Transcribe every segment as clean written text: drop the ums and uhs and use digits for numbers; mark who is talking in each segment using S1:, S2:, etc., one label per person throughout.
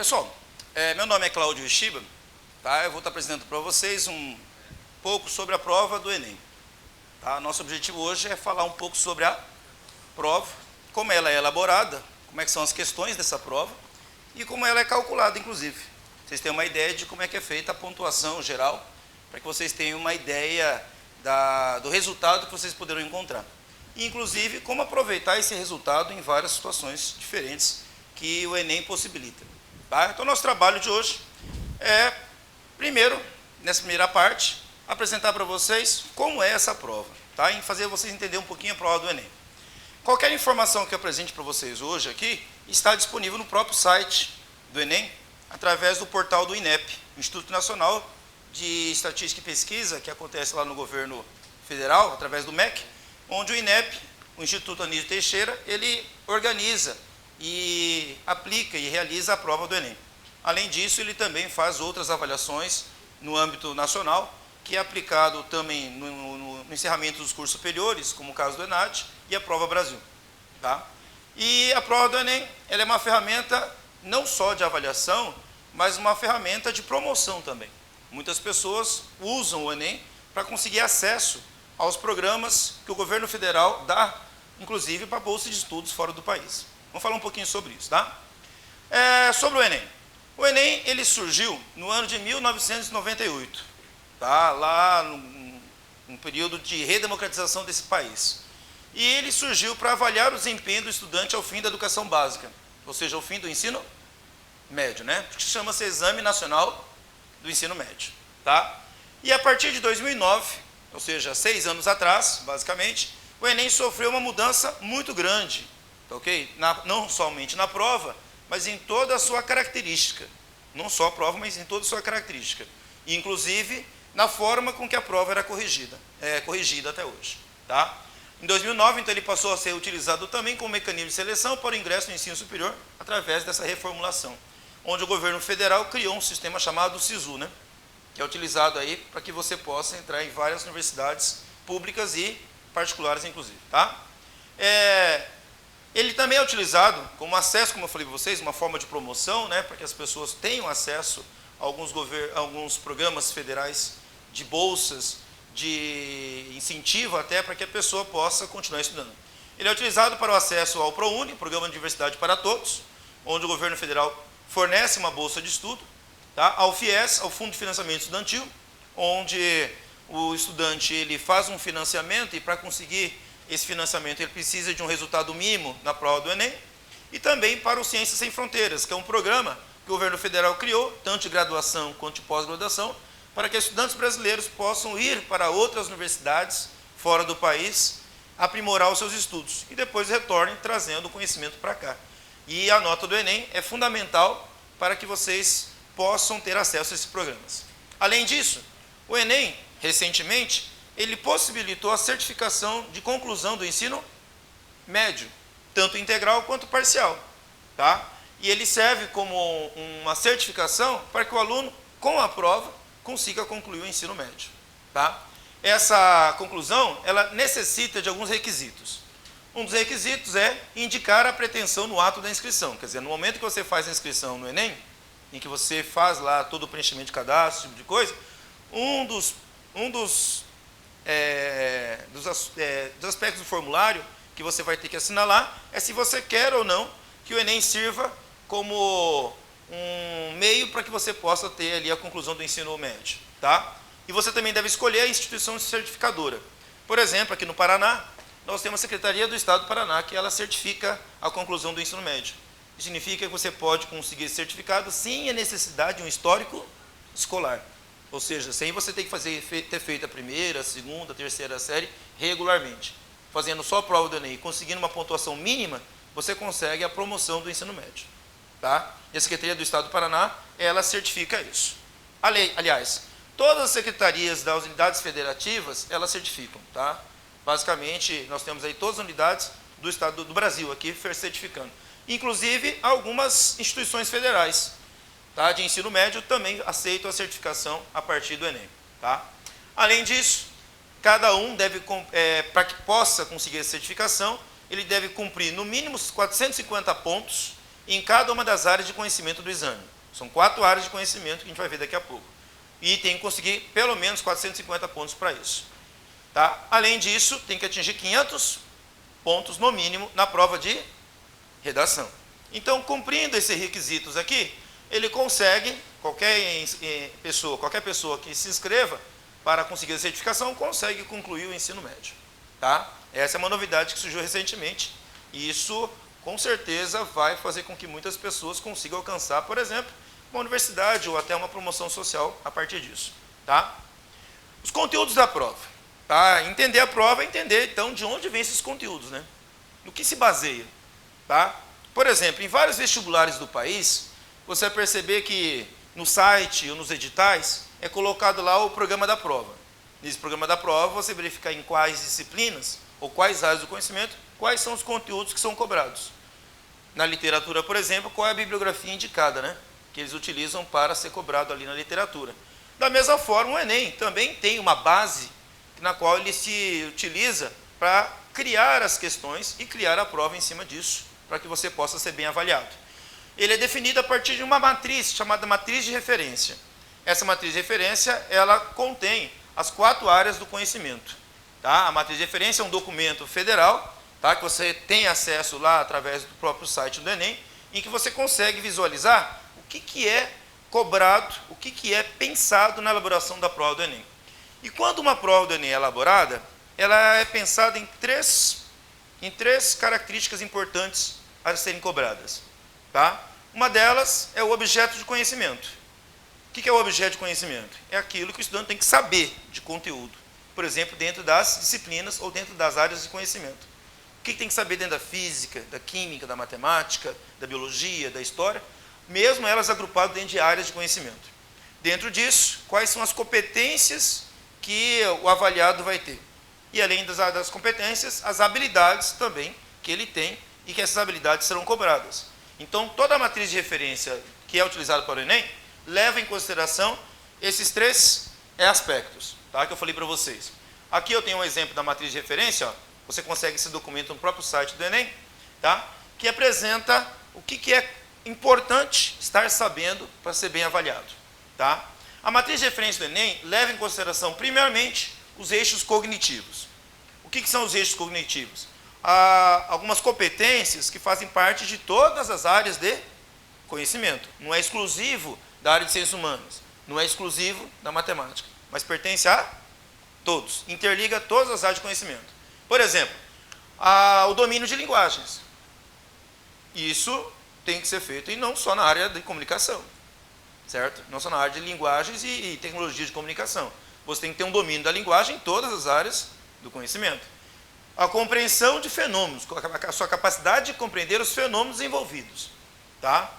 S1: Pessoal, meu nome é Cláudio Ishiba, tá? Eu vou estar apresentando para vocês um pouco sobre a prova do Enem. Tá? Nosso objetivo hoje é falar um pouco sobre a prova, como ela é elaborada, como é que são as questões dessa prova e como ela é calculada, inclusive. Vocês têm uma ideia de como é que é feita a pontuação geral, para que vocês tenham uma ideia do resultado que vocês poderão encontrar. E, inclusive, como aproveitar esse resultado em várias situações diferentes que o Enem possibilita. Tá? Então, nosso trabalho de hoje é, primeiro, nessa primeira parte, apresentar para vocês como é essa prova, tá? Em fazer vocês entenderem um pouquinho a prova do Enem. Qualquer informação que eu apresente para vocês hoje aqui está disponível no próprio site do Enem, através do portal do INEP, Instituto Nacional de Estatística e Pesquisa, que acontece lá no governo federal, através do MEC, onde o INEP, o Instituto Anísio Teixeira, ele organiza e aplica e realiza a prova do Enem. Além disso, ele também faz outras avaliações no âmbito nacional, que é aplicado também no encerramento dos cursos superiores, como o caso do ENAD, e a Prova Brasil. Tá? E a prova do Enem, ela é uma ferramenta não só de avaliação, mas uma ferramenta de promoção também. Muitas pessoas usam o Enem para conseguir acesso aos programas que o governo federal dá, inclusive para bolsa de estudos fora do país. Vamos falar um pouquinho sobre isso, tá? Sobre o Enem. O Enem, ele surgiu no ano de 1998, tá? Lá num período de redemocratização desse país. E ele surgiu para avaliar o desempenho do estudante ao fim da educação básica, ou seja, ao fim do ensino médio, né? Que chama-se Exame Nacional do Ensino Médio, tá? E a partir de 2009, ou seja, 6 anos atrás, basicamente, o Enem sofreu uma mudança muito grande, tá, ok? Não somente na prova, mas em toda a sua característica. Não só a prova, mas em toda a sua característica. E, inclusive, na forma com que a prova era corrigida até hoje, tá? Em 2009, então, ele passou a ser utilizado também como mecanismo de seleção para o ingresso no ensino superior, através dessa reformulação, onde o governo federal criou um sistema chamado SISU, né? Que é utilizado aí para que você possa entrar em várias universidades públicas e particulares, inclusive, tá? Ele também é utilizado como acesso, como eu falei para vocês, uma forma de promoção, né? Para que as pessoas tenham acesso a alguns programas federais de bolsas, de incentivo até para que a pessoa possa continuar estudando. Ele é utilizado para o acesso ao ProUni, Programa de Universidade para Todos, onde o governo federal fornece uma bolsa de estudo, tá? Ao FIES, ao Fundo de Financiamento Estudantil, onde o estudante ele faz um financiamento e para conseguir esse financiamento ele precisa de um resultado mínimo na prova do Enem, e também para o Ciências Sem Fronteiras, que é um programa que o governo federal criou, tanto de graduação quanto de pós-graduação, para que estudantes brasileiros possam ir para outras universidades fora do país, aprimorar os seus estudos, e depois retornem trazendo o conhecimento para cá. E a nota do Enem é fundamental para que vocês possam ter acesso a esses programas. Além disso, o Enem, recentemente, ele possibilitou a certificação de conclusão do ensino médio, tanto integral quanto parcial, tá? E ele serve como uma certificação para que o aluno, com a prova, consiga concluir o ensino médio, tá? Essa conclusão, ela necessita de alguns requisitos. Um dos requisitos é indicar a pretensão no ato da inscrição. Quer dizer, no momento que você faz a inscrição no Enem, em que você faz lá todo o preenchimento de cadastro, esse tipo de coisa, um dos aspectos do formulário que você vai ter que assinalar é se você quer ou não que o Enem sirva como um meio para que você possa ter ali a conclusão do ensino médio, tá? E você também deve escolher a instituição certificadora. Por exemplo, aqui no Paraná, nós temos a Secretaria do Estado do Paraná, que ela certifica a conclusão do ensino médio. Isso significa que você pode conseguir esse certificado sem a necessidade de um histórico escolar. Ou seja, sem você ter que ter feito a primeira, a segunda, a terceira série regularmente. Fazendo só a prova do Enem e conseguindo uma pontuação mínima, você consegue a promoção do ensino médio. Tá? E a Secretaria do Estado do Paraná, ela certifica isso. Aliás, todas as secretarias das unidades federativas, elas certificam. Tá? Basicamente, nós temos aí todas as unidades do Estado do Brasil aqui certificando. Inclusive, algumas instituições federais, tá, de ensino médio também aceitam a certificação a partir do Enem. Tá? Além disso, cada um deve, para que possa conseguir a certificação, ele deve cumprir no mínimo 450 pontos em cada uma das áreas de conhecimento do exame. São 4 áreas de conhecimento que a gente vai ver daqui a pouco. E tem que conseguir pelo menos 450 pontos para isso. Tá? Além disso, tem que atingir 500 pontos no mínimo na prova de redação. Então, cumprindo esses requisitos aqui, ele consegue, qualquer pessoa que se inscreva para conseguir a certificação, consegue concluir o ensino médio. Tá? Essa é uma novidade que surgiu recentemente, e isso, com certeza, vai fazer com que muitas pessoas consigam alcançar, por exemplo, uma universidade ou até uma promoção social a partir disso. Tá? Os conteúdos da prova. Tá? Entender a prova é entender, então, de onde vêm esses conteúdos, né? No que se baseia. Tá? Por exemplo, em vários vestibulares do país, você vai perceber que no site ou nos editais é colocado lá o programa da prova. Nesse programa da prova, você verifica em quais disciplinas ou quais áreas do conhecimento, quais são os conteúdos que são cobrados. Na literatura, por exemplo, qual é a bibliografia indicada, né? Que eles utilizam para ser cobrado ali na literatura. Da mesma forma, o Enem também tem uma base na qual ele se utiliza para criar as questões e criar a prova em cima disso, para que você possa ser bem avaliado. Ele é definido a partir de uma matriz, chamada matriz de referência. Essa matriz de referência, ela contém as 4 áreas do conhecimento. Tá? A matriz de referência é um documento federal, tá? Que você tem acesso lá através do próprio site do Enem, em que você consegue visualizar o que é cobrado, o que é pensado na elaboração da prova do Enem. E quando uma prova do Enem é elaborada, ela é pensada em três características importantes a serem cobradas. Tá? Uma delas é o objeto de conhecimento. O que é o objeto de conhecimento? É aquilo que o estudante tem que saber de conteúdo. Por exemplo, dentro das disciplinas ou dentro das áreas de conhecimento. O que tem que saber dentro da física, da química, da matemática, da biologia, da história, mesmo elas agrupadas dentro de áreas de conhecimento. Dentro disso, quais são as competências que o avaliado vai ter. E além das competências, as habilidades também que ele tem e que essas habilidades serão cobradas. Então, toda a matriz de referência que é utilizada para o Enem leva em consideração esses 3 aspectos, tá, que eu falei para vocês. Aqui eu tenho um exemplo da matriz de referência, ó, você consegue esse documento no próprio site do Enem, tá, que apresenta o que é importante estar sabendo para ser bem avaliado. Tá? A matriz de referência do Enem leva em consideração, primeiramente, os eixos cognitivos. O que são os eixos cognitivos? Algumas competências que fazem parte de todas as áreas de conhecimento. Não é exclusivo da área de ciências humanas, não é exclusivo da matemática, mas pertence a todos, interliga todas as áreas de conhecimento. Por exemplo, o domínio de linguagens. Isso tem que ser feito e não só na área de comunicação, certo? Não só na área de linguagens e tecnologia de comunicação. Você tem que ter um domínio da linguagem em todas as áreas do conhecimento. A compreensão de fenômenos, a sua capacidade de compreender os fenômenos envolvidos. Tá?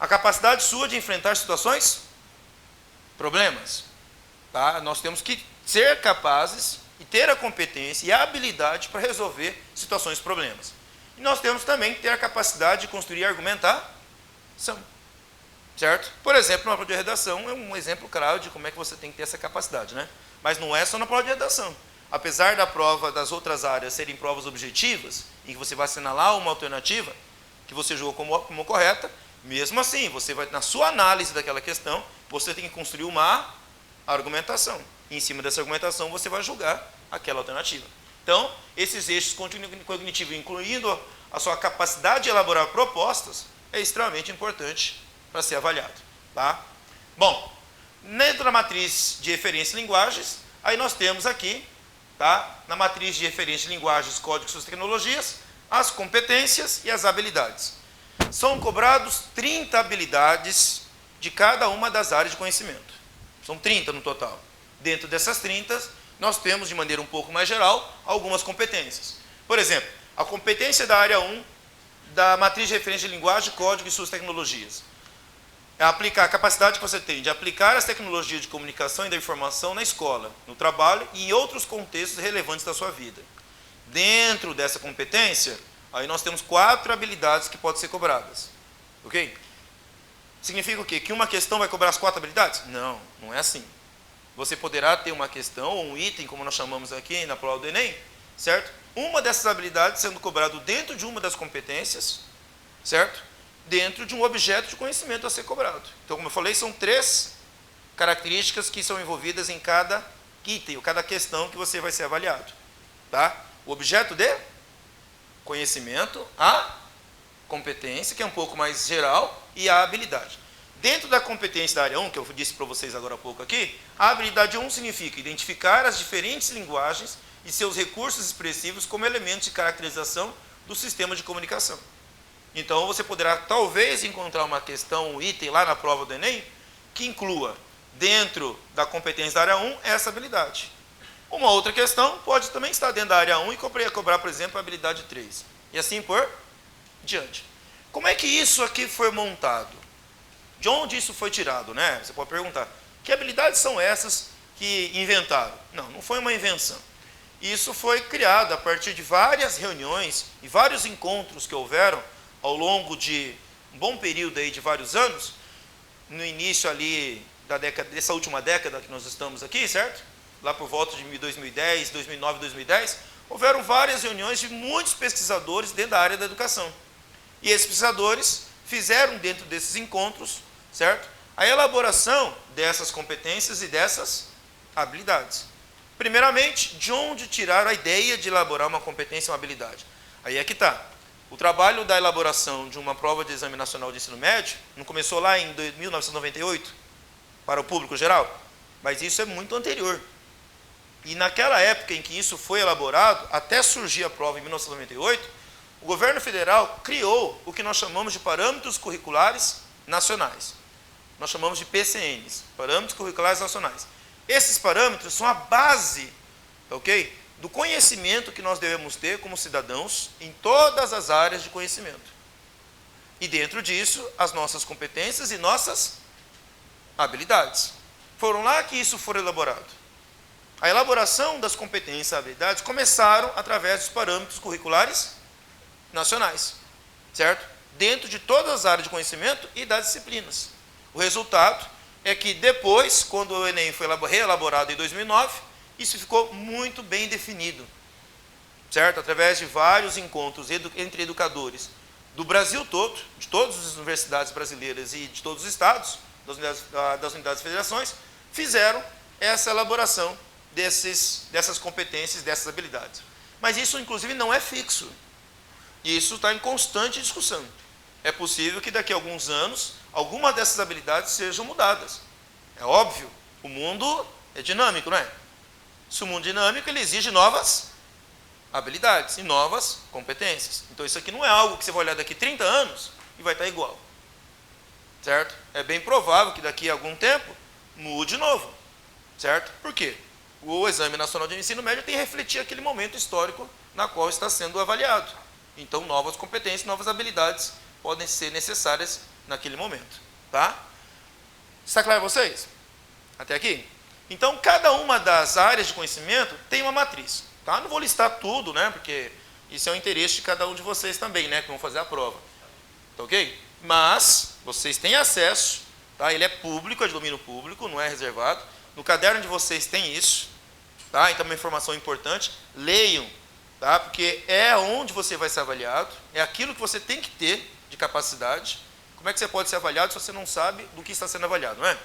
S1: A capacidade sua de enfrentar situações, problemas. Tá? Nós temos que ser capazes e ter a competência e a habilidade para resolver situações, problemas. E nós temos também que ter a capacidade de construir argumentação. Certo? Por exemplo, na prova de redação é um exemplo claro de como é que você tem que ter essa capacidade, né? Mas não é só na prova de redação. Apesar da prova das outras áreas serem provas objetivas, em que você vai assinalar uma alternativa que você julgou como correta, mesmo assim, você vai, na sua análise daquela questão, você tem que construir uma argumentação. E em cima dessa argumentação, você vai julgar aquela alternativa. Então, esses eixos cognitivos, incluindo a sua capacidade de elaborar propostas, é extremamente importante para ser avaliado. Tá? Bom, dentro da matriz de referência de linguagens, aí nós temos aqui, tá, na matriz de referência de linguagens, códigos e suas tecnologias, as competências e as habilidades. São cobrados 30 habilidades de cada uma das áreas de conhecimento. São 30 no total. Dentro dessas 30, nós temos, de maneira um pouco mais geral, algumas competências. Por exemplo, a competência da área 1 da matriz de referência de linguagem, código e suas tecnologias. É aplicar a capacidade que você tem de aplicar as tecnologias de comunicação e da informação na escola, no trabalho e em outros contextos relevantes da sua vida. Dentro dessa competência, aí nós temos 4 habilidades que podem ser cobradas. Ok? Significa o quê? Que uma questão vai cobrar as 4 habilidades? Não, não é assim. Você poderá ter uma questão ou um item, como nós chamamos aqui na prova do Enem, certo? Uma dessas habilidades sendo cobrado dentro de uma das competências, certo? dentro de um objeto de conhecimento a ser cobrado. Então, como eu falei, são 3 características que são envolvidas em cada item, ou cada questão que você vai ser avaliado. Tá? O objeto de conhecimento, a competência, que é um pouco mais geral, e a habilidade. Dentro da competência da área 1, que eu disse para vocês agora há pouco aqui, a habilidade 1 significa identificar as diferentes linguagens e seus recursos expressivos como elementos de caracterização do sistema de comunicação. Então, você poderá talvez encontrar uma questão, um item lá na prova do Enem, que inclua dentro da competência da área 1 essa habilidade. Uma outra questão pode também estar dentro da área 1 e cobrar, por exemplo, a habilidade 3. E assim por diante. Como é que isso aqui foi montado? De onde isso foi tirado, né? Você pode perguntar, que habilidades são essas que inventaram? Não, não foi uma invenção. Isso foi criado a partir de várias reuniões e vários encontros que houveram ao longo de um bom período aí de vários anos, no início ali dessa última década que nós estamos aqui, certo? Lá por volta de 2010, 2009, 2010, houveram várias reuniões de muitos pesquisadores dentro da área da educação. E esses pesquisadores fizeram dentro desses encontros, certo? A elaboração dessas competências e dessas habilidades. Primeiramente, de onde tiraram a ideia de elaborar uma competência e uma habilidade? Aí é que está. O trabalho da elaboração de uma prova de exame nacional de ensino médio não começou lá em 1998, para o público geral, mas isso é muito anterior. E naquela época em que isso foi elaborado, até surgir a prova em 1998, o governo federal criou o que nós chamamos de parâmetros curriculares nacionais. Nós chamamos de PCNs, Parâmetros Curriculares Nacionais. Esses parâmetros são a base, ok, do conhecimento que nós devemos ter como cidadãos em todas as áreas de conhecimento. E dentro disso, as nossas competências e nossas habilidades. Foram lá que isso foi elaborado. A elaboração das competências e habilidades começaram através dos parâmetros curriculares nacionais, certo? Dentro de todas as áreas de conhecimento e das disciplinas. O resultado é que depois, quando o Enem foi reelaborado em 2009, isso ficou muito bem definido, certo? Através de vários encontros entre educadores do Brasil todo, de todas as universidades brasileiras e de todos os estados, das unidades de federações, fizeram essa elaboração dessas competências, dessas habilidades. Mas isso, inclusive, não é fixo. Isso está em constante discussão. É possível que daqui a alguns anos, algumas dessas habilidades sejam mudadas. É óbvio, o mundo é dinâmico, não é? Se o mundo é dinâmico, ele exige novas habilidades e novas competências. Então, isso aqui não é algo que você vai olhar daqui a 30 anos e vai estar igual. Certo? É bem provável que daqui a algum tempo mude de novo. Certo? Por quê? O Exame Nacional de Ensino Médio tem que refletir aquele momento histórico na qual está sendo avaliado. Então, novas competências, novas habilidades podem ser necessárias naquele momento. Tá? Está claro para vocês? Até aqui? Então, cada uma das áreas de conhecimento tem uma matriz. Tá? Não vou listar tudo, né? Porque isso é o interesse de cada um de vocês também, né? Que vão fazer a prova. Tá ok? Mas, vocês têm acesso, tá? Ele é público, é de domínio público, não é reservado. No caderno de vocês tem isso, tá? Então, uma informação importante, leiam, tá? Porque é onde você vai ser avaliado, é aquilo que você tem que ter de capacidade. Como é que você pode ser avaliado se você não sabe do que está sendo avaliado, não é?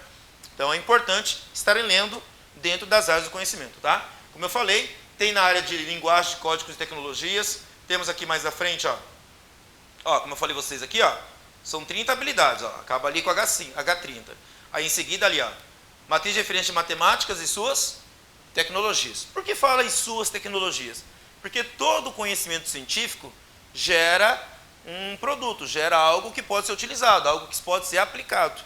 S1: Então, é importante estarem lendo dentro das áreas do conhecimento, tá? Como eu falei, tem na área de linguagem, códigos e tecnologias, temos aqui mais à frente, ó, como eu falei vocês aqui, ó, são 30 habilidades, ó, acaba ali com H30. Aí, em seguida, ali, ó, matriz de referência de matemáticas e suas tecnologias. Por que fala em suas tecnologias? Porque todo conhecimento científico gera um produto, gera algo que pode ser utilizado, algo que pode ser aplicado.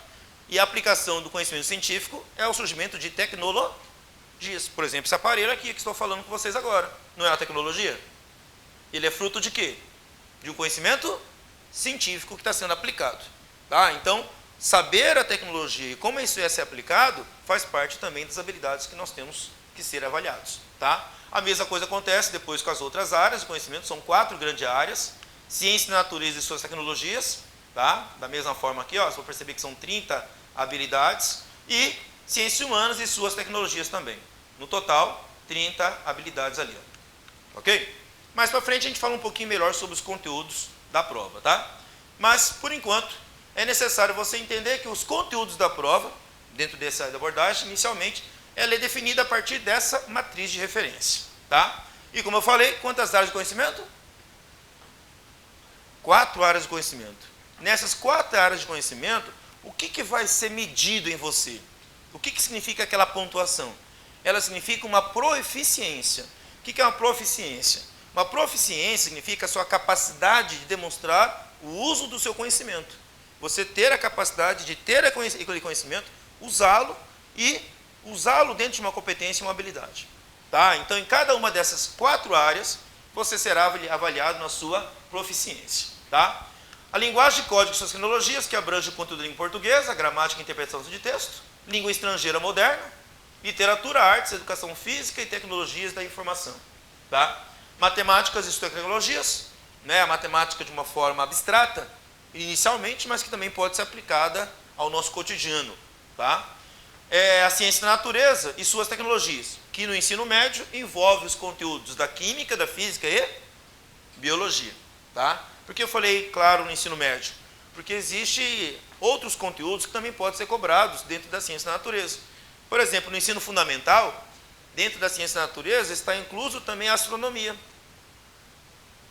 S1: E a aplicação do conhecimento científico é o surgimento de tecnologias. Por exemplo, esse aparelho aqui que estou falando com vocês agora, não é uma tecnologia? Ele é fruto de quê? De um conhecimento científico que está sendo aplicado. Tá? Então, saber a tecnologia e como isso ia ser aplicado faz parte também das habilidades que nós temos que ser avaliados. Tá? A mesma coisa acontece depois com as outras áreas de conhecimento, são 4 grandes áreas: ciência da natureza e suas tecnologias, tá? Da mesma forma aqui, ó, você vai perceber que são 30 habilidades, e ciências humanas e suas tecnologias também. No total, 30 habilidades ali. Ó. Ok? Mais para frente a gente fala um pouquinho melhor sobre os conteúdos da prova, tá? Mas, por enquanto, é necessário você entender que os conteúdos da prova, dentro dessa abordagem, inicialmente, ela é definida a partir dessa matriz de referência. Tá? E como eu falei, quantas áreas de conhecimento? 4 áreas de conhecimento. Nessas 4 áreas de conhecimento, o que vai ser medido em você? O que significa aquela pontuação? Ela significa uma proficiência. O que é uma proficiência? Uma proficiência significa a sua capacidade de demonstrar o uso do seu conhecimento. Você ter a capacidade de ter aquele conhecimento, usá-lo e usá-lo dentro de uma competência e uma habilidade. Tá? Então, em cada uma dessas 4 áreas, você será avaliado na sua proficiência. Tá? A linguagem de código e suas tecnologias, que abrange o conteúdo em português, a gramática e interpretação de texto, língua estrangeira moderna, literatura, artes, educação física e tecnologias da informação. Tá? Matemáticas e suas tecnologias, né? A matemática de uma forma abstrata, inicialmente, mas que também pode ser aplicada ao nosso cotidiano. Tá? A ciência da natureza e suas tecnologias, que no ensino médio envolve os conteúdos da química, da física e biologia. Tá? Por que eu falei, claro, no ensino médio? Porque existem outros conteúdos que também podem ser cobrados dentro da ciência da natureza. Por exemplo, no ensino fundamental, dentro da ciência da natureza, está incluso também a astronomia.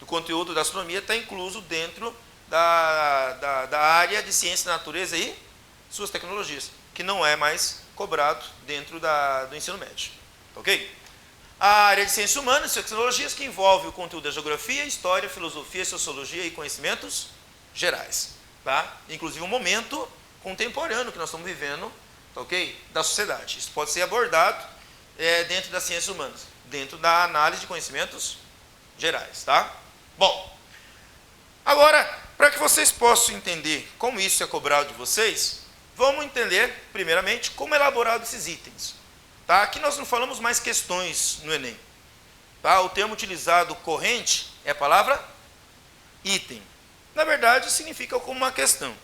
S1: O conteúdo da astronomia está incluso dentro da área de ciência da natureza e suas tecnologias, que não é mais cobrado dentro do ensino médio. Ok? A área de ciências humanas e suas tecnologias, que envolve o conteúdo da geografia, história, filosofia, sociologia e conhecimentos gerais. Tá? Inclusive o momento contemporâneo que nós estamos vivendo, tá, ok? Da sociedade. Isso pode ser abordado dentro das ciências humanas, dentro da análise de conhecimentos gerais. Tá? Bom, agora, para que vocês possam entender como isso é cobrado de vocês, vamos entender, primeiramente, como é elaborado esses itens. Tá? Aqui nós não falamos mais questões no Enem. Tá? O termo utilizado corrente é a palavra item. Na verdade, significa como uma questão.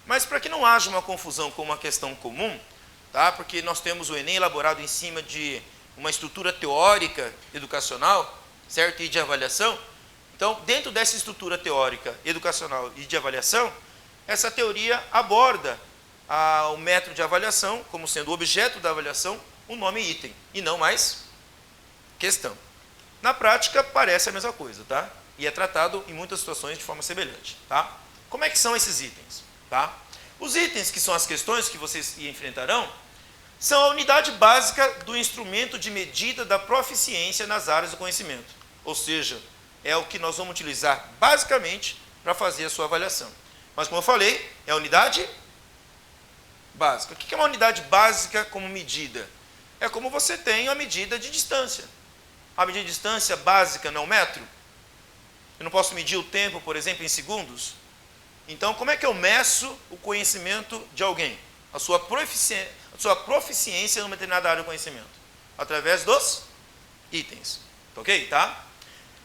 S1: Mas para que não haja uma confusão com uma questão comum, tá? Porque nós temos o Enem elaborado em cima de uma estrutura teórica educacional, certo? E de avaliação. Então, dentro dessa estrutura teórica, educacional e de avaliação, essa teoria aborda o método de avaliação como sendo o objeto da avaliação, o nome item, e não mais questão. Na prática, parece a mesma coisa, tá? E é tratado em muitas situações de forma semelhante, tá? Como é que são esses itens? Tá? Os itens, que são as questões que vocês enfrentarão, são a unidade básica do instrumento de medida da proficiência nas áreas do conhecimento. Ou seja, é o que nós vamos utilizar basicamente para fazer a sua avaliação. Mas, como eu falei, é a unidade básica. O que é uma unidade básica como medida? É como você tem a medida de distância. A medida de distância básica não é um metro? Eu não posso medir o tempo, por exemplo, em segundos? Então, como é que eu meço o conhecimento de alguém? A sua proficiência numa determinada área do conhecimento? Através dos itens. Ok? Tá?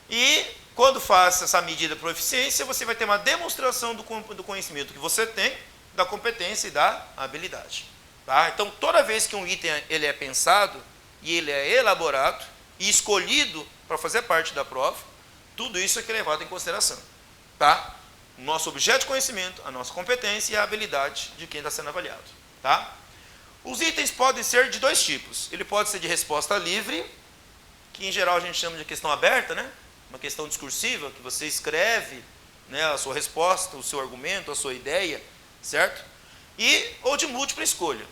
S1: E quando faz essa medida de proficiência, você vai ter uma demonstração do conhecimento que você tem, da competência e da habilidade. Tá? Então, toda vez que um item ele é pensado e ele é elaborado e escolhido para fazer parte da prova, tudo isso é levado em consideração. Tá? O nosso objeto de conhecimento, a nossa competência e a habilidade de quem está sendo avaliado. Tá? Os itens podem ser de 2 tipos. Ele pode ser de resposta livre, que em geral a gente chama de questão aberta, né? Uma questão discursiva, que você escreve, né, a sua resposta, o seu argumento, a sua ideia, certo? Ou de múltipla escolha,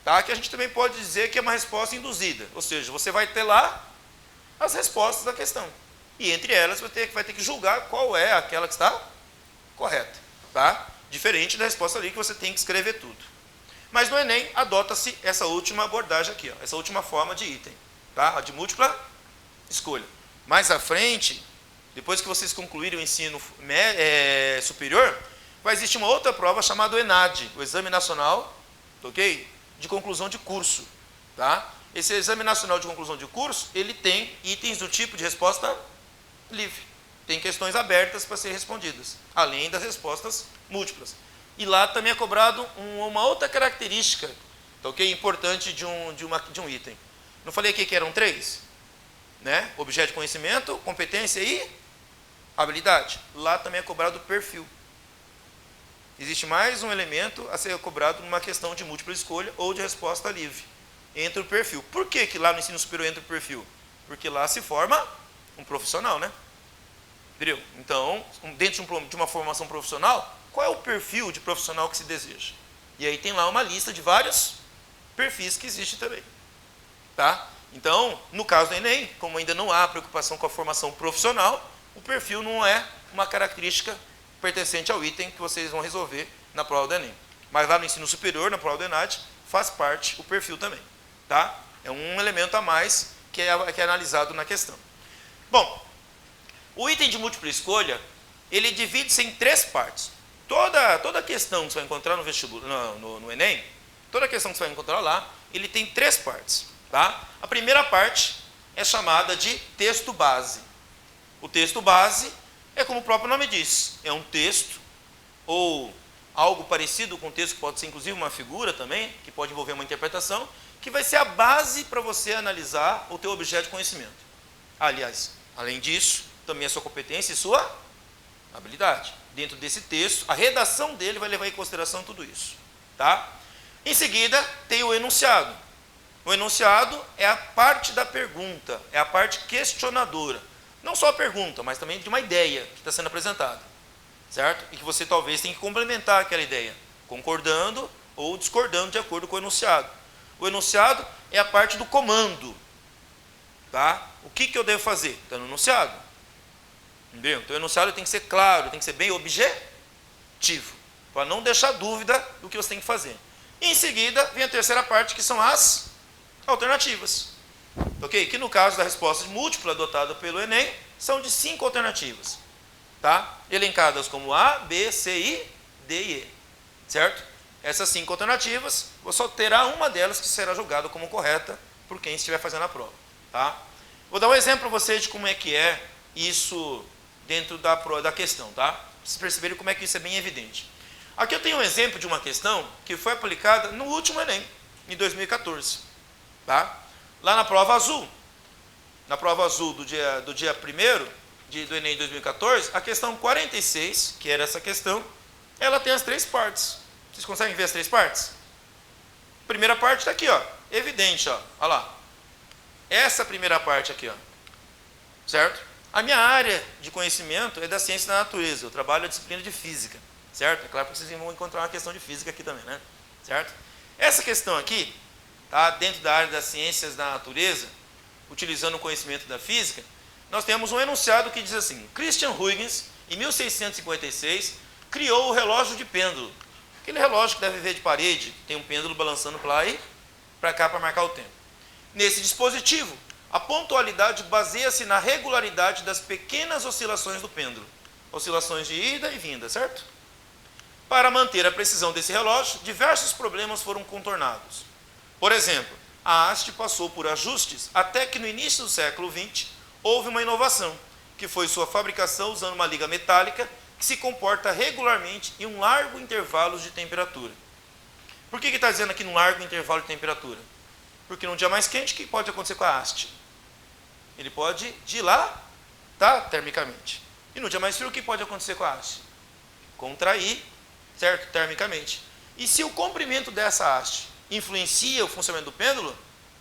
S1: tá? Que a gente também pode dizer que é uma resposta induzida, ou seja, você vai ter lá as respostas da questão, e entre elas vai ter que julgar qual é aquela que está correta, tá? Diferente da resposta ali que você tem que escrever tudo. Mas no Enem adota-se essa última abordagem aqui, ó, essa última forma de item, tá? A de múltipla escolha. Mais à frente, depois que vocês concluírem o ensino superior, vai existir uma outra prova chamada o ENAD, o Exame Nacional, ok? De conclusão de curso. Tá? Esse Exame Nacional de conclusão de curso, ele tem itens do tipo de resposta livre. Tem questões abertas para serem respondidas, além das respostas múltiplas. E lá também é cobrado uma outra característica, ok? Importante de um item. Não falei aqui que eram 3? Né? Objeto de conhecimento, competência e habilidade. Lá também é cobrado o perfil. existe mais um elemento a ser cobrado numa questão de múltipla escolha ou de resposta livre. Entra o perfil. Por que que lá no ensino superior entra o perfil? Porque lá se forma um profissional, né? Entendeu? Então, dentro de uma formação profissional, qual é o perfil de profissional que se deseja? E aí tem lá uma lista de vários perfis que existe também. Tá? Então, no caso do Enem, como ainda não há preocupação com a formação profissional, o perfil não é uma característica pertencente ao item que vocês vão resolver na prova do Enem. Mas lá no ensino superior, na prova do ENAD, faz parte o perfil também. Tá? É um elemento a mais que é analisado na questão. Bom, o item de múltipla escolha, ele divide-se em 3 partes. Toda questão que você vai encontrar no vestibular, no Enem, toda questão que você vai encontrar lá, ele tem 3 partes. Tá? A primeira parte é chamada de texto base. O texto base é como o próprio nome diz, é um texto ou algo parecido com um texto, que pode ser inclusive uma figura também, que pode envolver uma interpretação, que vai ser a base para você analisar o teu objeto de conhecimento. Aliás, além disso, também a sua competência e sua habilidade. Dentro desse texto, a redação dele vai levar em consideração tudo isso. Tá? Em seguida, tem o enunciado. O enunciado é a parte da pergunta, é a parte questionadora. Não só a pergunta, mas também de uma ideia que está sendo apresentada. Certo? E que você talvez tenha que complementar aquela ideia, concordando ou discordando de acordo com o enunciado. O enunciado é a parte do comando. Tá? O que eu devo fazer? Está no enunciado. Entendeu? Então o enunciado tem que ser claro, tem que ser bem objetivo, para não deixar dúvida do que você tem que fazer. E em seguida vem a terceira parte, que são as alternativas. Ok? Que no caso da resposta múltipla adotada pelo Enem, são de 5 alternativas. Tá? Elencadas como A, B, C, I, D e E. Certo? Essas 5 alternativas, só terá uma delas que será julgada como correta por quem estiver fazendo a prova. Tá? Vou dar um exemplo para vocês de como é que é isso dentro da questão. Tá? Para vocês perceberem como é que isso é bem evidente. Aqui eu tenho um exemplo de uma questão que foi aplicada no último Enem, em 2014. Tá? Lá na prova azul do dia 1º do Enem 2014, a questão 46, que era essa questão, ela tem as 3 partes. Vocês conseguem ver as 3 partes? Primeira parte está aqui, ó, evidente, ó, olha lá. Essa primeira parte aqui, ó, certo? A minha área de conhecimento é da ciência da natureza, eu trabalho a disciplina de física, certo? É claro que vocês vão encontrar uma questão de física aqui também, né? Certo? Essa questão aqui, tá, dentro da área das ciências da natureza, utilizando o conhecimento da física, nós temos um enunciado que diz assim: Christian Huygens, em 1656, criou o relógio de pêndulo. Aquele relógio que deve ver de parede, que tem um pêndulo balançando para lá e para cá para marcar o tempo. Nesse dispositivo, a pontualidade baseia-se na regularidade das pequenas oscilações do pêndulo. Oscilações de ida e vinda, certo? Para manter a precisão desse relógio, diversos problemas foram contornados. Por exemplo, a haste passou por ajustes até que no início do século XX houve uma inovação, que foi sua fabricação usando uma liga metálica que se comporta regularmente em um largo intervalo de temperatura. Por que está dizendo aqui num largo intervalo de temperatura? Porque num dia mais quente, o que pode acontecer com a haste? Ele pode dilatar termicamente. E no dia mais frio, o que pode acontecer com a haste? Contrair, certo? Termicamente. E se o comprimento dessa haste influencia o funcionamento do pêndulo,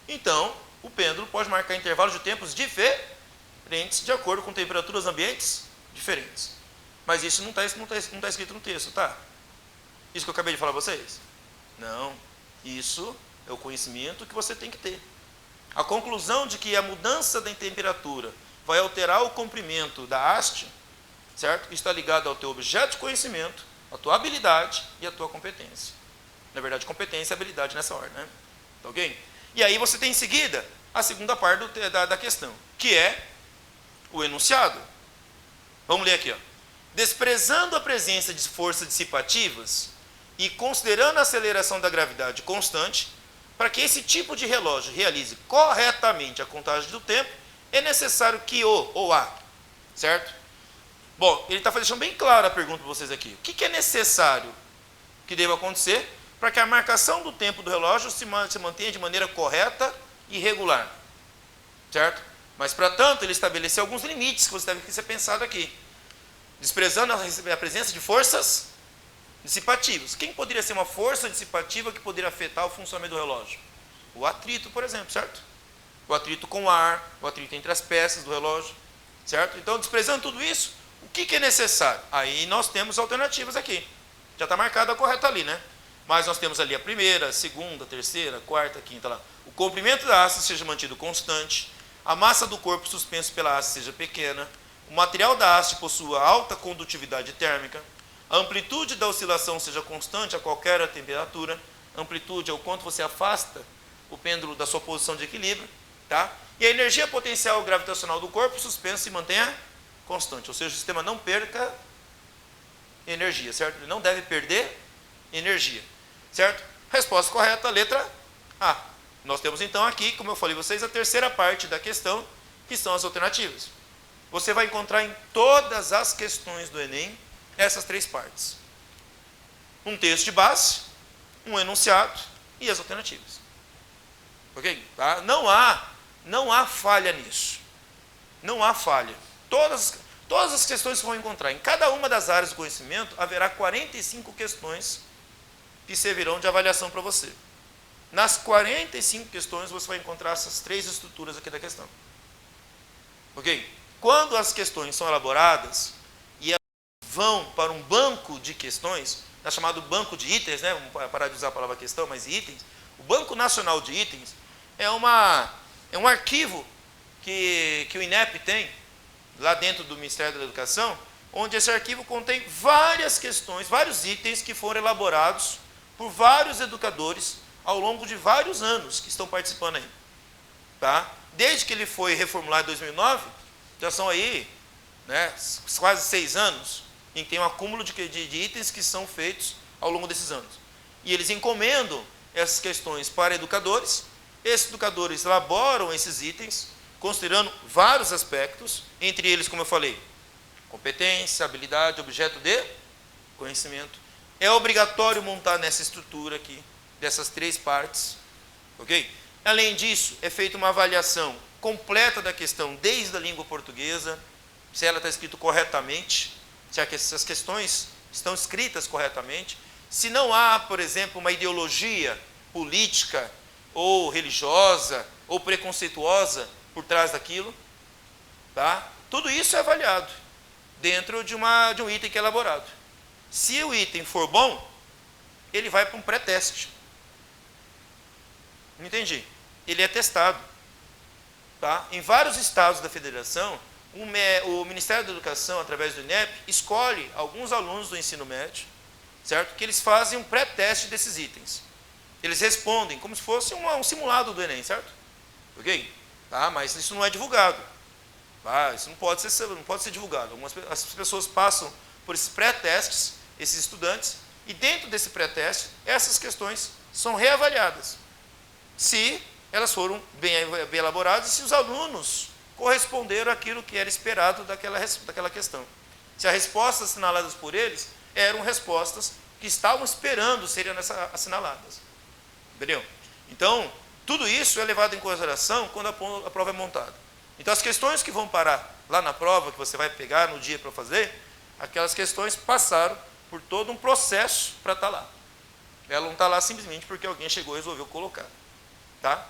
S1: então o pêndulo pode marcar intervalos de tempos diferentes de acordo com temperaturas ambientes diferentes. Mas isso não está escrito no texto, tá? Isso que eu acabei de falar para vocês? Não. Isso é o conhecimento que você tem que ter. A conclusão de que a mudança da temperatura vai alterar o comprimento da haste, certo? Está ligado ao teu objeto de conhecimento, à tua habilidade e à tua competência. Na verdade, competência e habilidade nessa ordem, né? Tá ok? E aí você tem em seguida a segunda parte da questão, que é o enunciado. Vamos ler aqui, ó. Desprezando a presença de forças dissipativas e considerando a aceleração da gravidade constante, para que esse tipo de relógio realize corretamente a contagem do tempo, é necessário que o ou a, certo? Bom, ele está deixando bem clara a pergunta para vocês aqui. O que é necessário que deva acontecer para que a marcação do tempo do relógio se mantenha de maneira correta e regular, certo? Mas, para tanto, ele estabeleceu alguns limites que você deve ser pensado aqui. Desprezando a presença de forças dissipativos. Quem poderia ser uma força dissipativa que poderia afetar o funcionamento do relógio? O atrito, por exemplo, certo? O atrito com o ar, o atrito entre as peças do relógio, certo? Então, desprezando tudo isso, o que é necessário? Aí nós temos alternativas aqui. Já está marcada a correta ali, né? Mas nós temos ali a primeira, a segunda, a terceira, a quarta, a quinta lá. O comprimento da haste seja mantido constante, a massa do corpo suspenso pela haste seja pequena, o material da haste possua alta condutividade térmica, a amplitude da oscilação seja constante a qualquer temperatura, amplitude é o quanto você afasta o pêndulo da sua posição de equilíbrio, tá? E a energia potencial gravitacional do corpo suspenso se mantenha constante, ou seja, o sistema não perca energia, certo? Ele não deve perder energia, certo? Resposta correta, letra A. Nós temos então aqui, como eu falei a vocês, a terceira parte da questão, que são as alternativas. Você vai encontrar em todas as questões do Enem essas três partes. Um texto de base, um enunciado e as alternativas. Ok? Tá? Não há falha nisso. Não há falha. Todas as questões que vão encontrar, em cada uma das áreas do conhecimento, haverá 45 questões que servirão de avaliação para você. Nas 45 questões, você vai encontrar essas três estruturas aqui da questão. Ok? Quando as questões são elaboradas e elas vão para um banco de questões, é chamado banco de itens, né? Vamos parar de usar a palavra questão, mas itens. O Banco Nacional de Itens é um arquivo que o INEP tem, lá dentro do Ministério da Educação, onde esse arquivo contém várias questões, vários itens que foram elaborados por vários educadores ao longo de vários anos que estão participando aí. Tá? Desde que ele foi reformulado em 2009, já são aí, né, quase 6 anos, em que tem um acúmulo de itens que são feitos ao longo desses anos. E eles encomendam essas questões para educadores, esses educadores elaboram esses itens, considerando vários aspectos, entre eles, como eu falei, competência, habilidade, objeto de conhecimento. É obrigatório montar nessa estrutura aqui, dessas três partes, ok? Além disso, é feita uma avaliação completa da questão desde a língua portuguesa, se ela está escrita corretamente, se essas questões estão escritas corretamente, se não há, por exemplo, uma ideologia política ou religiosa ou preconceituosa por trás daquilo, tá? Tudo isso é avaliado dentro de um item que é elaborado. Se o item for bom, ele vai para um pré-teste. Não entendi. Ele é testado. Tá? Em vários estados da federação, o Ministério da Educação, através do INEP, escolhe alguns alunos do ensino médio, certo? Que eles fazem um pré-teste desses itens. Eles respondem como se fosse um simulado do Enem, certo? Ok? Tá? Mas isso não é divulgado. Tá? Isso não pode ser divulgado. As pessoas passam por esses pré-testes, esses estudantes, e dentro desse pré-teste, essas questões são reavaliadas. Se elas foram bem elaboradas e se os alunos corresponderam àquilo que era esperado daquela questão. Se as respostas assinaladas por eles eram respostas que estavam esperando serem assinaladas. Entendeu? Então, tudo isso é levado em consideração quando a prova é montada. Então, as questões que vão parar lá na prova, que você vai pegar no dia para fazer, aquelas questões passaram por todo um processo para estar lá. Ela não está lá simplesmente porque alguém chegou e resolveu colocar. Tá?